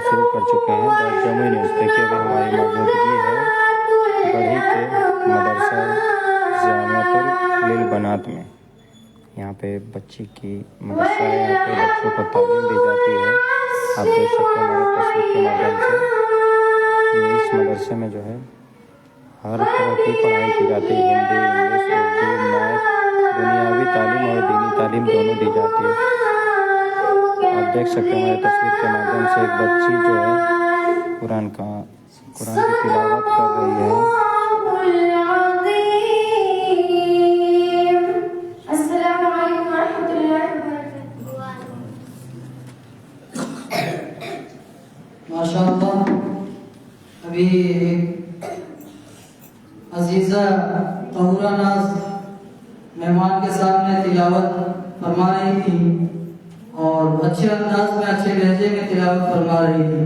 शुरू कर चुके हैं द जमुई न्यूज़। देखिए अभी हमारी मौजूदगी है गढ़ी के मदरसा जामियातुल लिल बनात में। यहाँ पे बच्ची की मदरसा है, यहाँ पे बच्चों को तालीम दी जाती है। आप देख सकते हैं हमारे तस्वीर के माध्यम से। इस मदरसे में जो है हर तरह की पढ़ाई की जाती है, हिंदी, इंग्लिश, उर्दू, मैथ, दुनियावी तालीम और दीनी तालीम दोनों दी जाती है। आप देख सकते हैं हमारे तस्वीर के माध्यम से एक बच्ची जो है कुरान की तिलावत कर रही है। माशाअल्लाह, अभी अजीज़ा तहुरा नाज मेहमान के सामने तिलावत फरमा रही थी और अच्छे अंदाज में अच्छे लहजे में तिलावत फरमा रही थी।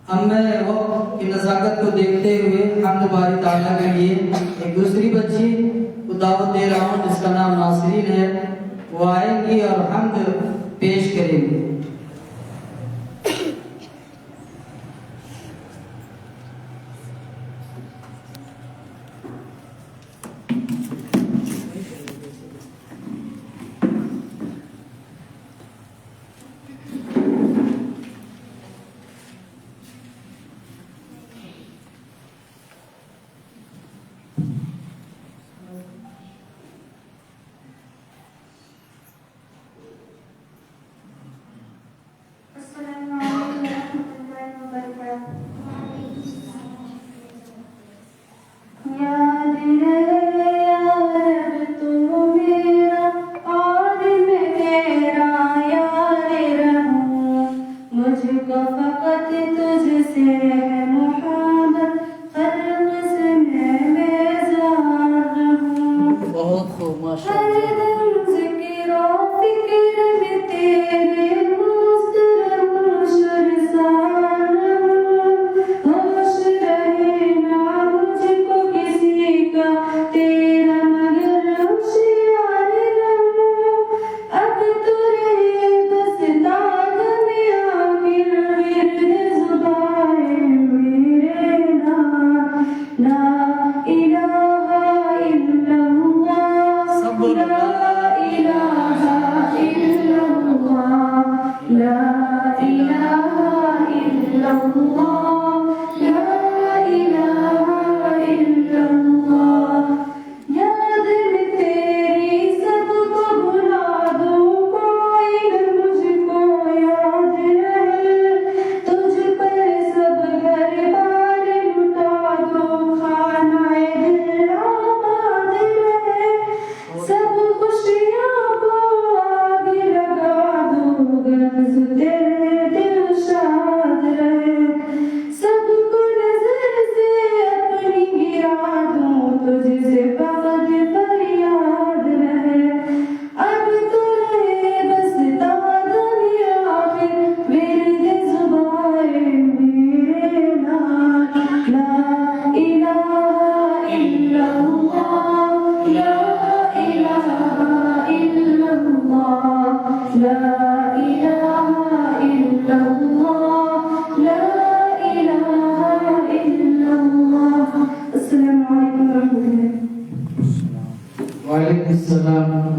हम मैं वक्त की नज़ाकत को देखते हुए हम्द बारी ताला के लिए एक दूसरी बच्ची को दावत दे रहा हूँ जिसका नाम नासरीन है। वो आएंगी और हम्द पेश करेंगी। बहुत खूब माशाअल्लाह।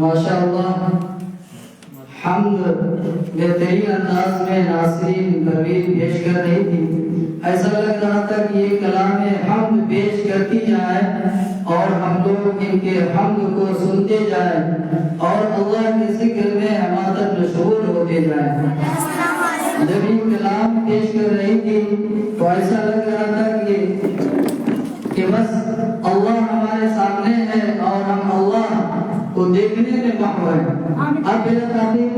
माशाअल्लाह, हम्द बेहतरीन अंदाज में नासरीन परवीन पेश कर रही थी। ऐसा लग रहा था कि ये कलाम हम्द पेश करती जाए और हम लोग इनके हम्द को सुनते जाए और अल्लाह के जिक्र में हमारा मशगूल होते जाए। जब ये कलाम पेश कर रही थी तो ऐसा लग रहा था कि बस अल्लाह हमारे सामने है और हम अल्लाह को देखने में महव है। अब मेरा तारीफ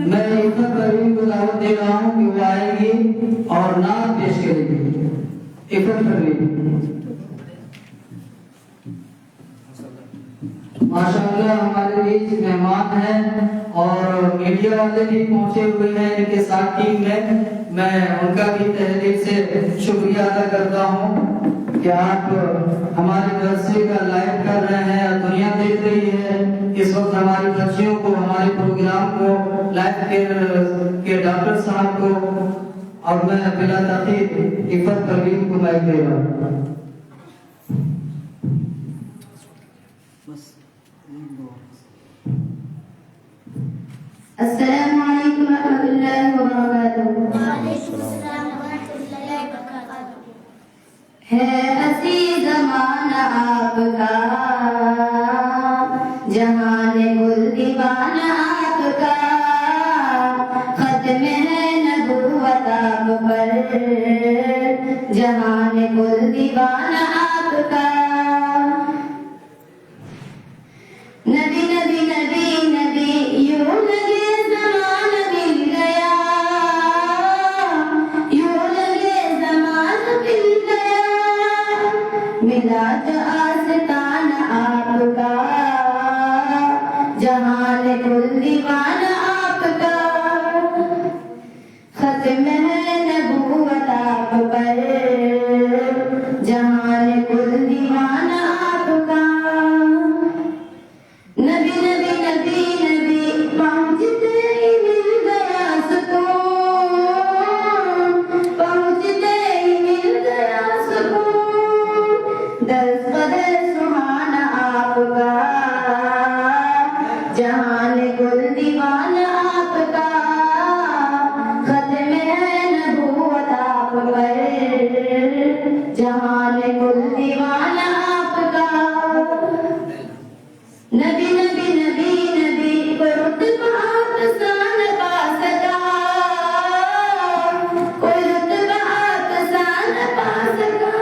मैं इफ़त परवीन को दावत दे रहा हूँ कि वो आएगी और नात पेश करेगी। इफ़त परवीन माशाअल्लाह हमारे बीच मेहमान हैं और मीडिया वाले भी पहुंचे हुए हैं इनके साथ टीम में। मैं उनका भी तहे दिल से शुक्रिया अदा करता हूं कि आप हमारे मदरसे का लाइव कर रहे हैं और दुनिया देख रही है इस वक्त हमारी बच्चियों को, हमारे प्रोग्राम को, लाइफ केयर के डॉक्टर साहब को और मैं बिला ताकीद इफ़त परवीन को माइक दे रहा हूँ। अस्सलामु अलैकुम रहमतुल्लाहि व बरकातुहू। है हसी ज़माना आपका, जहान गुल दीवाना आपका, खत्म है नबूवत आप पर, जहान गुल दीवाना आपका। नबी नबी नबी नबी यूं लगे ज़माना मिल गया, यूं लगे ज़माना मिल गया, मिला जो आस्ताना आपका, जहान कुल दीवाना आपका, खत्म है नबूवत आप पर, जहान कुल दीवाना आपका। नबी नबी नबी नबी पहुँचते ही मिल गया सुकून, पहुँचते ही मिल गया सुकून, दस कदर सुहाना आपका, जहान कुल दीवाना आपका, खत्म है नबूवत आप पर, जहान कुल दीवाना आपका। नबी नबी नबी नबी कोई रुतबा आसान पा सका, कोई रुतबा आसान पा सका,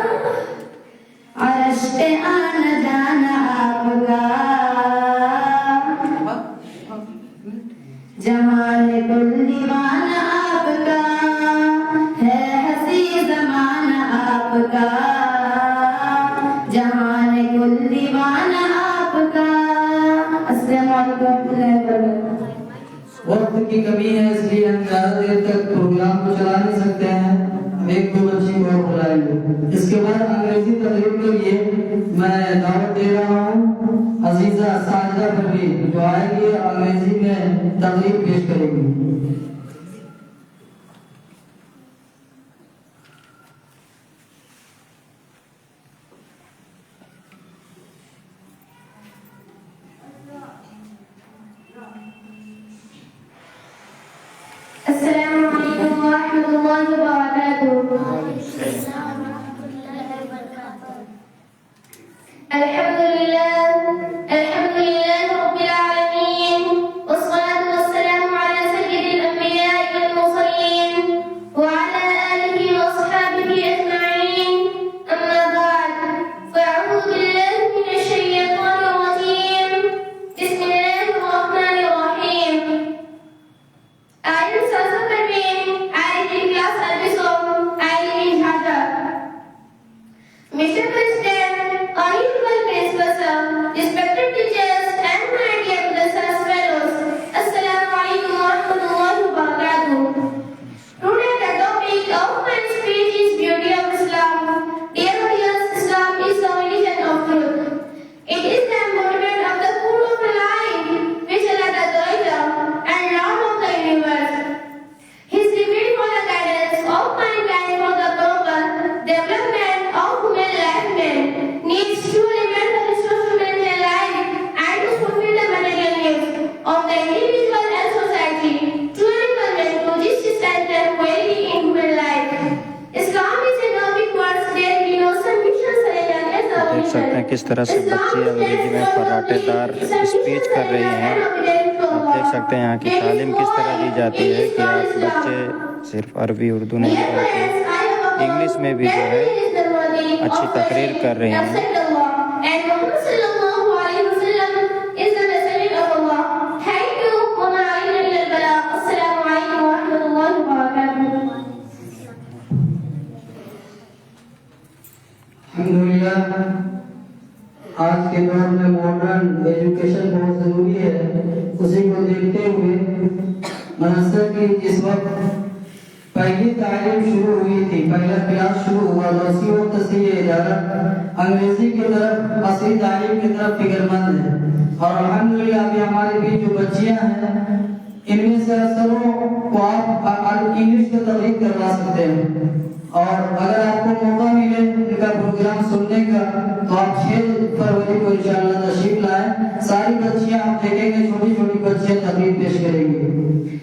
अर्श पे आना जाना आपका, जहान कुल दीवाना आपका, है हसी ज़माना आपका, जहान कुल दीवाना आपका। वक्त की कमी है, इसलिए हम ज्यादा देर तक प्रोग्राम को चला नहीं सकते हैं। हम एक दो बच्ची को और बुलाएंगे। इसके बाद अंग्रेजी तकरीर के लिए मैं दावत दे रहा हूँ अजीजा साजिदा परवीन, जो आएगी अंग्रेजी में तकरीर पेश करेगी। अस्सलामु अलैकुम व रहमतुल्लाहि व बरकातुहू। अल्हम्दुलिल्लाह रब्बिल आलमीन, वस्सलातु वस्सलामु अला सय्यिदिल अंबिया'i वल मुरसलीन व अला आलिहि व अस्हाबिहि अजमईन, अम्मा बअद, फअऊज़ु बिल्लाहि मिनश शैतानिर रजीम, बिस्मिल्लाहिर रहमानिर रहीम। I am Sasa Parveen. I am in class service of I live in Dhaka. Mr. President, honorable principal sir, respected teachers, and my dear brothers and fellows, Assalamu alaikum wa rahmatullahi wa barakatuh. Today the topic of my speech is beauty of Islam. Dear audience, Islam is the religion of truth. It is the embodiment of the code of life which Allah the Creator and Lord of the universe. His revealed for the guidance of mankind for the proper development of human life. Man needs to remain the resource to maintain life and to fulfill the material needs of the individual and society to implement to justice and tranquility in human life. Islam is a topic words that we know some missions देख सकते हैं किस तरह से बच्चे अंग्रेजी में फर्राटेदार speech कर रही हैं। आप देख सकते हैं यहाँ की तालीम किस तरह दी जाती है कि आप बच्चे सिर्फ अरबी उर्दू नहीं बल्कि इंग्लिश में भी जो है अच्छी तकरीर कर रही हैं। आज के दौर में मॉडर्न एजुकेशन बहुत जरूरी है। उसी को देखते हुए मदरसे की इस वक्त पहली तालीम शुरू हुई थी, पहला क्लास शुरू हुआ। उसी वक्त से ये इदारा अंग्रेजी की तरफ, असली तालीम की तरफ फिक्रमंद है। और अल्हम्दुलिल्लाह अभी हमारे बीच जो बच्चियां हैं इनमें से अक्सरों को आप इंग्लिश में तकलीफ करवा सकते हैं। और अगर आपको मौका मिले इनका प्रोग्राम सुनने का तो आप 6 फरवरी को इंशाअल्लाह तशरीफ लाएं। सारी बच्चियां आप देखेंगे, छोटी छोटी बच्चियां तकरीर पेश करेंगी।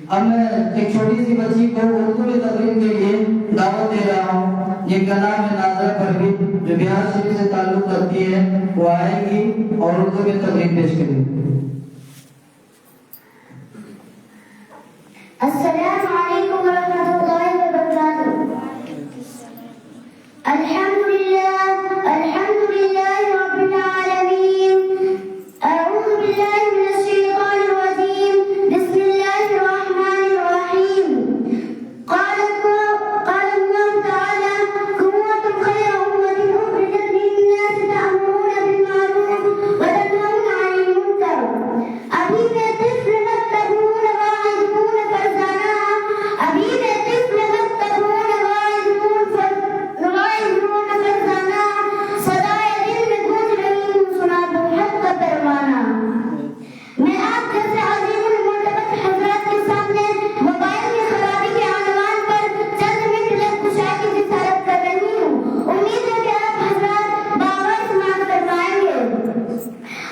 अब मैं एक छोटी सी बच्ची को उर्दू में तकरीर के लिए दावत दे रहा हूँ, जिनका नाम है नाज़रा परवीन, जो बिहार शरीफ से ताल्लुक रखती है। वो आएगी और उर्दू में तकरीर पेश करेगी। अस्सलामु अलैकुम वरहमतुल्लाहि वबरकातुहू। अल्हम्दुलिल्लाह रब्बिल आलमीन। अऊज़ु बिल्लाहि मिनश शैतानिर रजीम। बिस्मिल्लाहिर रहमानिर रहीम। क़ाल अल्लाहु तआला कुन्तुम खैरा उम्मतिन उखरिजत लिन्नास तअमुरूना बिल मारूफ व तनहौना अनिल मुनकर। अभी मैं तिफ्ल मत्तबून वाइदून फरजाना। अभी मैं तिफ्ल मत्तबून वाइदून फरजाना। सदाए दिल में गूंज रही हूँ, सुना दो हक का परवाना। मैं आप जैसे अज़ीमुल मुर्तबत हज़रात के सामने मोबाइल की खराबी के अनवान पर चंद मिनट लग कुशाई की जिसारत कर रही हूँ। उम्मीद है कि आप हज़रात बावर समाअत फरमाएंगे।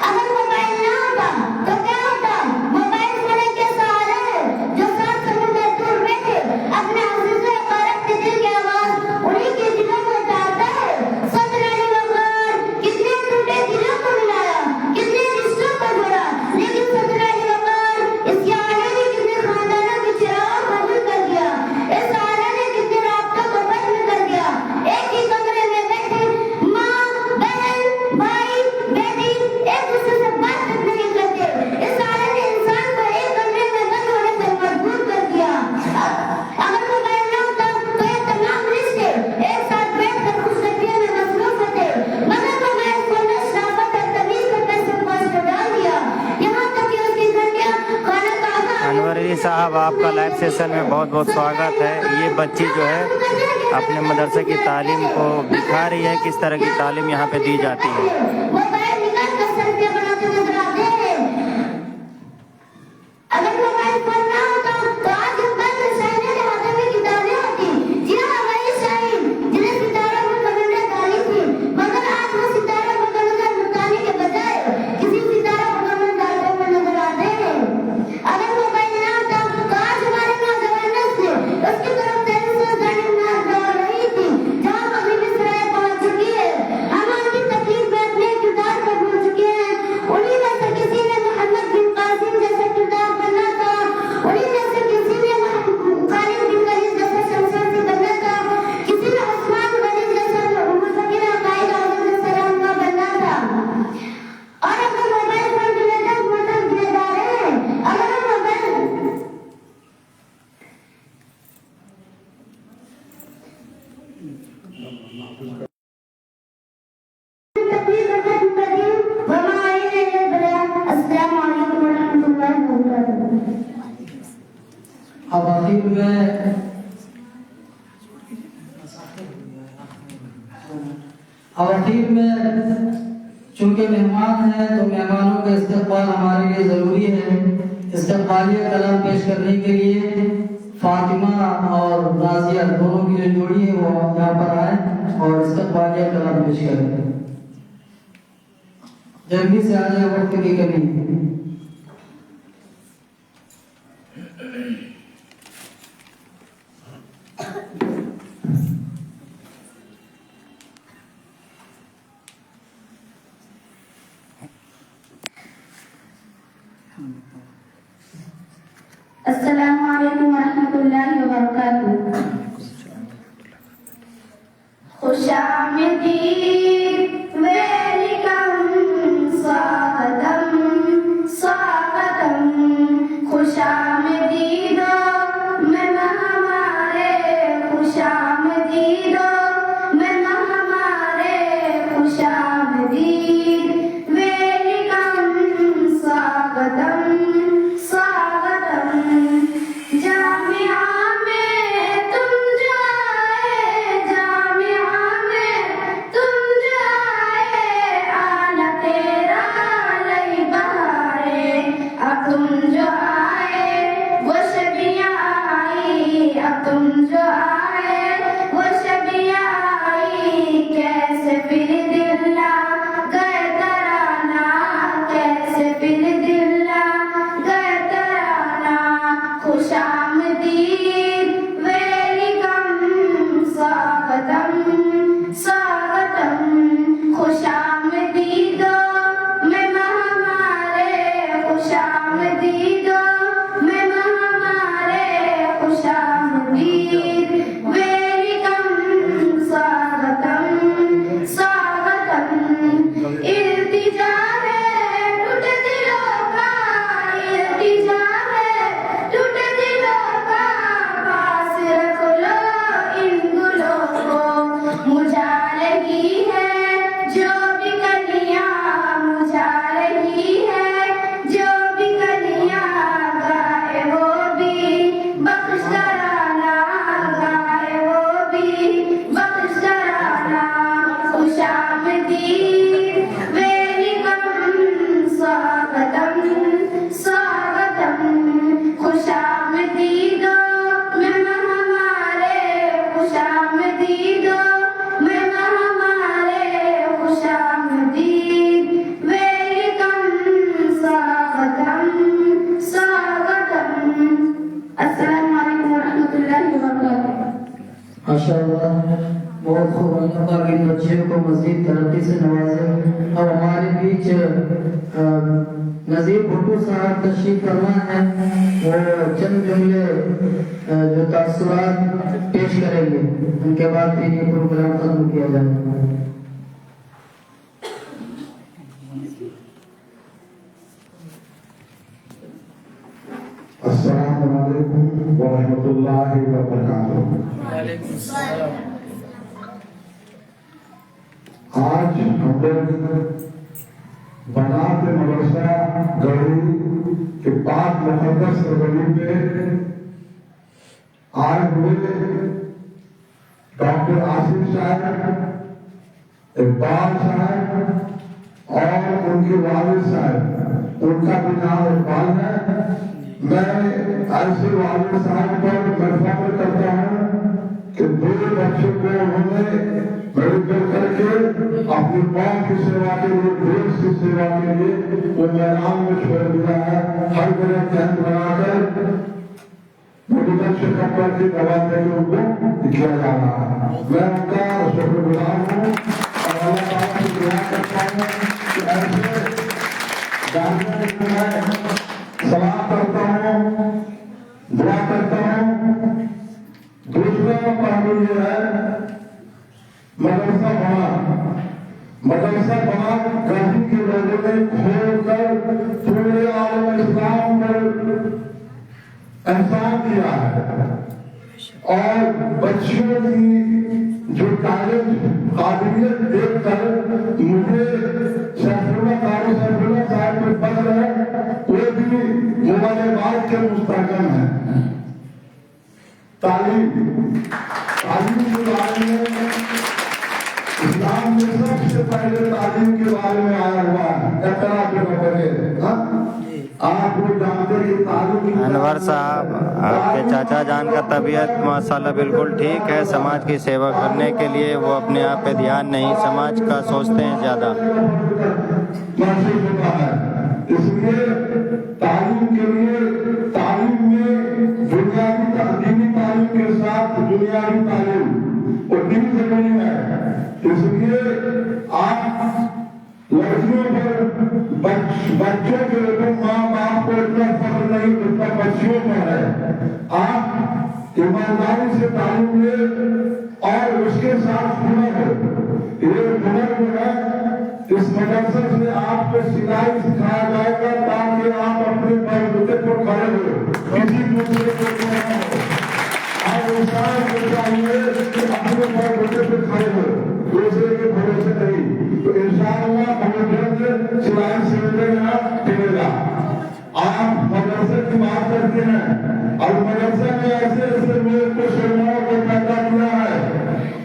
अगर मोबाइल ना होता तो क्या होता? मोबाइल फोन के सहारे है जो 7 समुंदर दूर बैठे अपने अज़ीज़ों क़रीब के दिल की आवाज़ उन्हीं के दिलों में उतारता है। सदर अली वक़ार कितने टूटे दिलों को मिलाया, कितने रिश्तों को जोड़ा, लेकिन सदर अली वक़ार इस आने ने कितने खानदानों के चिराग को गुल कर दिया। इस आने ने कितने राब्तों को खत्म कर दिया। एक ही कमरे में बैठे माँ, बहन, भाई, बेटी एक दूसरे से बात तक नहीं करते। इस आने ने इंसान को एक कमरे में बंद होने पर मजबूर कर दिया। अगर मोबाइल ना होता तो ये तमाम रिश्ते एक साथ बैठकर खुशखबरियों में मसरूफ होते, मगर मोबाइल फोन ने शराफत और तमीज़ पर पैसे कष्ट डाल दिया। यहाँ तक कि उसकी घंटियाँ खाना खाना अनवर अली साहब, आपका लाइव सेशन में बहुत बहुत स्वागत है। ये बच्ची जो है अपने मदरसे की तालीम को दिखा रही है, किस तरह की तालीम यहाँ पे दी जाती है। मोबाइल निकाल कर सेल्फी बनाते नजर आते हैं। अगर मोबाइल फोन ना होता तो आज हम बंद शायरी के हाथों में किताबें होती। जी हाँ, वही शायर जिन्हें सितारों को कलंदर डाली थी, मगर आज वो सितारों को कलंदर लुटाने के बजाय किसी सितारा को कलंदर डालते हुए नजर आते हैं। अगर मोबाइल ना होता तो आज हमारे नौजवान नस्ल उसकी तरफ तेजी से जाने दौड़ रही थी, जहाँ कभी मिस्राएं पहुंच चुकी है। हम अपनी तकलीफ में अपने किरदार को भूल चुके हैं। उन्हीं में से किसी ने मोहम्मद बिन कासिम जैसा किरदार बनना था, उन्हीं में से किसी ने खालिद बिन वलीद जैसा शमशान बनना था, किसी ने उस्मान गनी जैसा मुफक्किर कायद आज़म जैसा रहनुमा बनना था। और अगर मोबाइल फोन के लेकर मोटर गिरे जा रहे हैं, अगर हम मोबाइल अब आखिर में चूंकि मेहमान हैं तो मेहमानों का इस्तकबाल हमारे लिए ज़रूरी है। इस्तकबालिया कलाम पेश करने के लिए फातिमा और राजिया दोनों की जो जोड़ी है वो यहाँ पर आए और इस्तकबालिया कलाम पेश करें। जल्दी से आ जाए, वक्त की कमी है। अस्सलामु अलैकुम वरहमतुल्लाहि वबरकातुहू। खुशामदीद वेलकम स्वागतम स्वागतम। खुशामदीदो मेहमान हमारे, खुशामदीदो मेहमान हमारे, खुशामदीद वेलकम स्वागतम स्वागतम। जामिया में तुम तुम जो आए वो शबिया आई, कैसे फिर दिल ला गए तराना, कैसे फिर दिल ला गए तराना। खुशामदीद वेलकम स्वागतम स्वागतम, खुशामदीदो मेहमान हमारे, खुशामदीदो मेहमान हमारे, खुशामदीद वेलकम स्वागतम स्वागतम। इल्तिजा है टूट दिलों का, इल्तिजा है टूट दिलों का, पास रख लो इन गुलों को। मुझा रही है जो भी कलियां, मुझा रही है जो भी कलियां, गाए वो भी बख्श तराना, गाए वो भी बख्श तराना। खुशामदीद वेलकम स्वागतम स्वागतम, खुशामदीदो मेहमान हमारे, खुशामदीदो मेहमान हमारे, खुशामदीद वेलकम स्वागतम स्वागतम। अस्सलामु अलैकुम वरहमतुल्लाहि वबरकातुहू। माशाअल्लाह, बहुत खूब। अल्लाह पाक इन बच्चियों को मज़ीद तरक्की से नवाजे। अब हमारे बीच नज़ीर भुट्टो साहब तशरीफ फरमा है, वो चंद जुमले जो तासुरात पेश करेंगे, उनके बाद फिर ये प्रोग्राम खत्म किया जाएगा। अस्सलामु अलैकुम व रहमतुल्लाहि व बरकातुहू। आज हम लोग बनात मदरसा गढ़ी के पाक मुकद्दस सरगर्मी पे आए हुए डॉक्टर आसिफ साहब, इकबाल साहब और उनके वालिद साहब, उनका भी नाम इकबाल है। मैं ऐसे वालिद साहब पर मैं फख्र करता हूँ कि 2 बच्चों को उन्होंने मेडिकल करके अपनी कौम की सेवा के लिए, देश की सेवा के लिए वो मैदान में छोड़ दिया है। हर जगह कैंप बनाकर मेडिकल चेकअप करके दवा देकर उनको किया जा रहा है। मैं उनका शुक्रगुजार हूँ और अल्लाह ताला से दुआ करता हूँ कि ऐसे जानने को मैं सलाह करता हूँ, दुआ करता हूँ। दूसरा पहलू ये है मदरसा बना गाजी के लोगों ने खोलकर पूरे आलम इस्लाम पर एहसान किया है और बच्चियों की जो टैलेंट काबिलियत देखकर मुझे सैफुल्लाह साहब में पद है, वो भी मुबारकबाद के मुस्तहकम है। तालीम के बारे में इस्लाम में सबसे पहले तालीम के बारे में आया हुआ है। आप लोग जानते हैं कि तालीम। अनवर साहब, आपके चाचा जान का तबीयत माशाल्लाह बिल्कुल ठीक है। समाज की सेवा करने के लिए वो अपने आप पे ध्यान नहीं, समाज का सोचते हैं ज़्यादा। महसूस होता है, इसलिए तालीम के लिए, तालीम में दीनी तालीम के साथ दुनियावी तालीम और दीन जरूरी है। इसलिए आप लड़कियों पर, बच्चों के ऊपर माँ बाप को इतना फर्क नहीं जितना बच्चियों पर है। आप ईमानदारी से तालीम ले और उसके साथ हुनर हो। ये हुनर जो है इस मदरसे से आपको सिलाई सिखाया जाएगा ताकि आप अपने बलबूते पर खड़े हो, किसी दूसरे को न हो। आप इंसान को चाहिए कि अपने बलबूते पर खड़े हो, दूसरे के भरोसे नहीं। तो इंशाअल्लाह बहुत जल्द सिलाई सिलसिला मिलेगा। आप मदरसे की बात करते हैं और मदरसे में ऐसे ऐसे लोग को शर्माओं को पैदा किया है।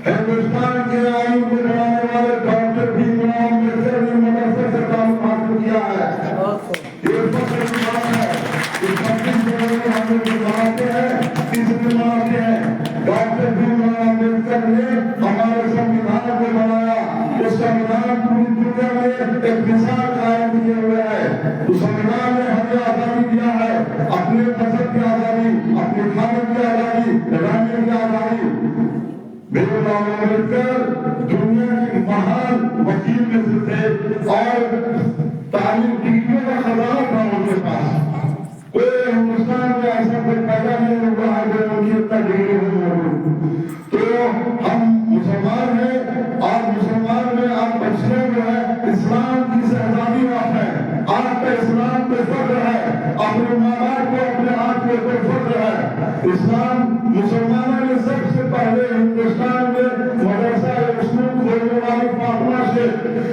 हिंदुस्तान के आयु को बढ़ाने वाले डॉक्टर भीमराव अम्बेडकर ने मदरसे से ताल्लुक हासिल किया है। ये फख्र की बात है। इस फख्र को हम लोग मनाते हैं, इसलिए मनाते हैं बाबा अम्बेडकर दुनिया के महान वकील में से थे और तालीम डिग्रियों का खजाना था उनके पास। कोई हिंदुस्तान में ऐसा कोई पैदा नहीं हुआ है जो उनकी इतना डिग्री हो। तो हम मुसलमान हैं और मुसलमान में आप बच्चे जो है इस्लाम की शहजादी आप है, आपका इस्लाम पे फख्र है, अपने माँ बाप को अपने आप के ऊपर फख्र है। इस्लाम मुसलमानों ने सबसे पहले हिंदुस्तान में मदरसा स्कूल खोलने वाली फातिमा से,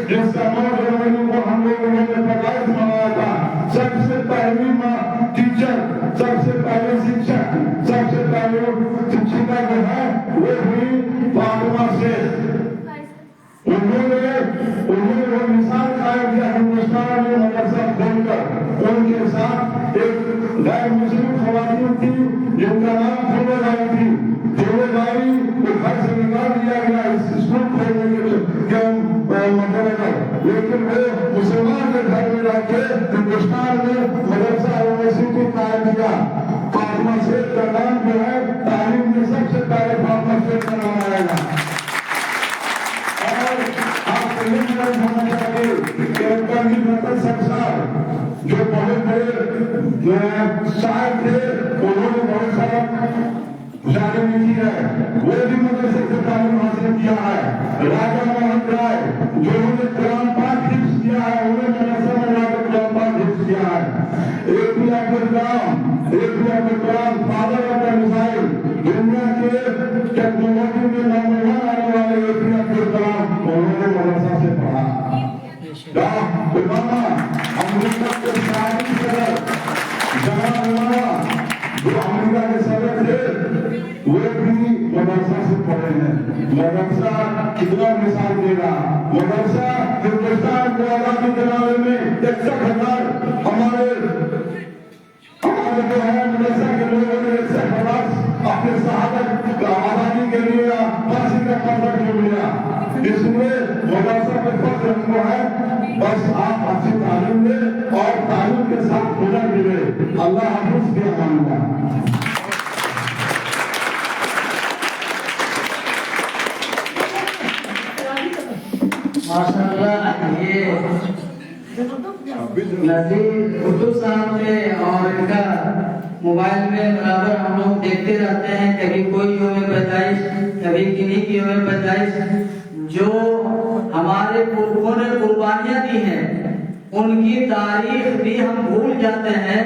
जिसका 9 जनवरी को हम लोगों ने पैदाइश मनाया था। सबसे पहली माँ टीचर, सबसे पहले शिक्षक, सबसे पहले शिक्षिका जो है वो हुई फातिमा से। उन्होंने वो मिसाल कायम किया हिंदुस्तान में मदरसा खोलकर। उनके साथ एक गैर मुस्लिम खवातीन थी जिनका नाम फूलेबाई थी। फूलेबाई को घर से निकाल दिया गया इस स्कूल खोलने के मद्देनजर, लेकिन वो मुसलमान के घर में रहकर हिंदुस्तान में मदरसा यूनिवर्सिटी कायम किया। फातिमा शेख का नाम जो है तालीम में सबसे पहले फातिमा शेख का नाम आएगा। जो बहुत बड़े शायर थे उन्होंने बहुत सारा मुजाहिदे की है, वो भी मदरसे से तालीम हासिल किया है। राजा मोहन राय जिन्होंने कुरान पाक हिफ्ज किया है, उन्होंने मदरसे में जाकर कुरान पाक हिफ्ज किया है। AP Abdul Kalam father of the missile, दुनिया के टेक्नोलॉजी में नंबर 1 आने वाले एपी अब्दुल कलाम, उन्होंने मदरसा से पढ़ा। ओबामा अमेरिका के सारी सदर जनाब ओबामा जो अमेरिका के सदर थे वो भी मदरसा से पढ़े हैं। मदरसा कितना मिसाल देगा। मदरसा हिंदुस्तान को आजादी दिलाने में 61,000 हमारे जो है मदरसा के लोगों ने 61 अपने शहादत आजादी के लिए फांसी का पर्दा क्यों लिया। इसमें मदरसा पे फख्र हमको है। बस आप अच्छी तालीम दें और तालीम के साथ हुनर मिले। अल्लाह हाफिज़ के मानूंगा। माशाअल्लाह ये नज़ीर कुतुब साहब ने और इनका मोबाइल में बराबर हम लोग देखते रहते हैं, कभी कोई यौम पैदाइश, कभी किन्हीं की यौम पैदाइश। जो हमारे पुरखों ने कुर्बानियां दी हैं उनकी तारीख भी हम भूल जाते हैं,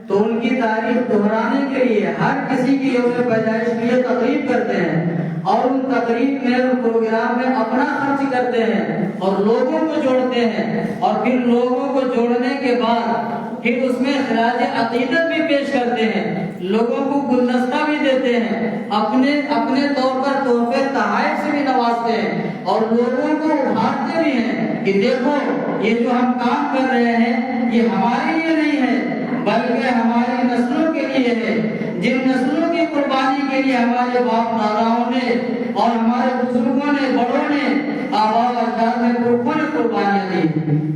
तो उनकी तारीख दोहराने के लिए हर किसी की यौम पैदाइश के लिए तकरीब करते हैं और उन तकरीब में उन प्रोग्राम में अपना खर्च करते हैं और लोगों को जोड़ते हैं और फिर लोगों को जोड़ने के बाद फिर उसमें खिराज अकीदत भी पेश करते हैं, लोगों को गुलदस्ता भी देते हैं, अपने अपने तौर पर तोहफे तोहफे से भी नवाजते हैं और लोगों को उभारते भी हैं कि देखो ये जो हम काम कर रहे हैं ये हमारे लिए नहीं है बल्कि हमारी नस्लों के लिए है। जिन नस्लों की कुर्बानी के लिए हमारे बाप दादाओं ने और हमारे बुजुर्गों ने, बड़ों ने, आबा अजदाद ने, पुरखों ने कुर्बानियां दी,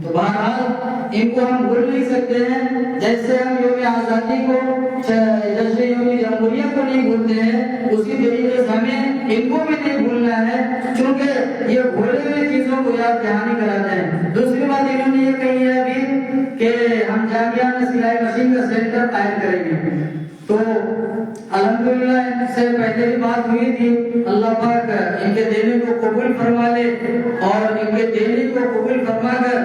तो बहरहाल इनको हम भूल नहीं सकते हैं। जैसे हम यौम आजादी को, जैसे यौम जमहूरियत को नहीं भूलते हैं, उसी तरीके से हमें इनको भी नहीं भूलना है, क्योंकि ये भूले हुए चीजों को याद दहानी कराते हैं। दूसरी बात इन्होंने ये कही है अभी कि हम जामिया में सिलाई मशीन का सेंटर कायम करेंगे, तो अल्हम्दुलिल्लाह इससे पहले भी बात हुई थी। अल्लाह पाक इनके देने को कबूल फरमा ले और इनके देने को कबूल फरमाकर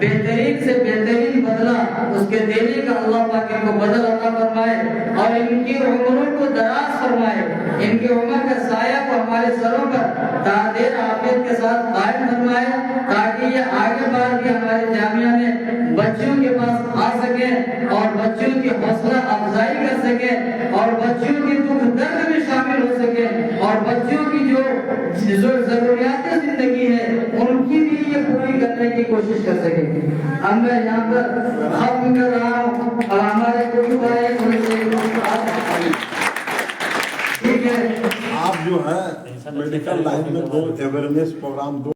बेहतरीन से बेहतरीन बदला उसके देने का अल्लाह पाक इनको बदल अता फरमाए और इनकी उम्रों को दराज फरमाए, इनकी उम्र का साया को हमारे सरों पर तादेर आफियत के साथ कायम फरमाए, ताकि ये आगे बढ़ के हमारे जामिया में बच्चों के पास आ सके और बच्चों की हौसला अफजाई कर सके और बच्चों के दुख दर्द में शामिल हो सके और बच्चों की जो जरूरियात जिंदगी है उनकी भी ये पूरी करने की कोशिश कर सके। अब मैं यहाँ पर खत्म कर रहा हूँ और हमारे ठीक है। आप जो है मेडिकल लाइन में 2 अवेयरनेस प्रोग्राम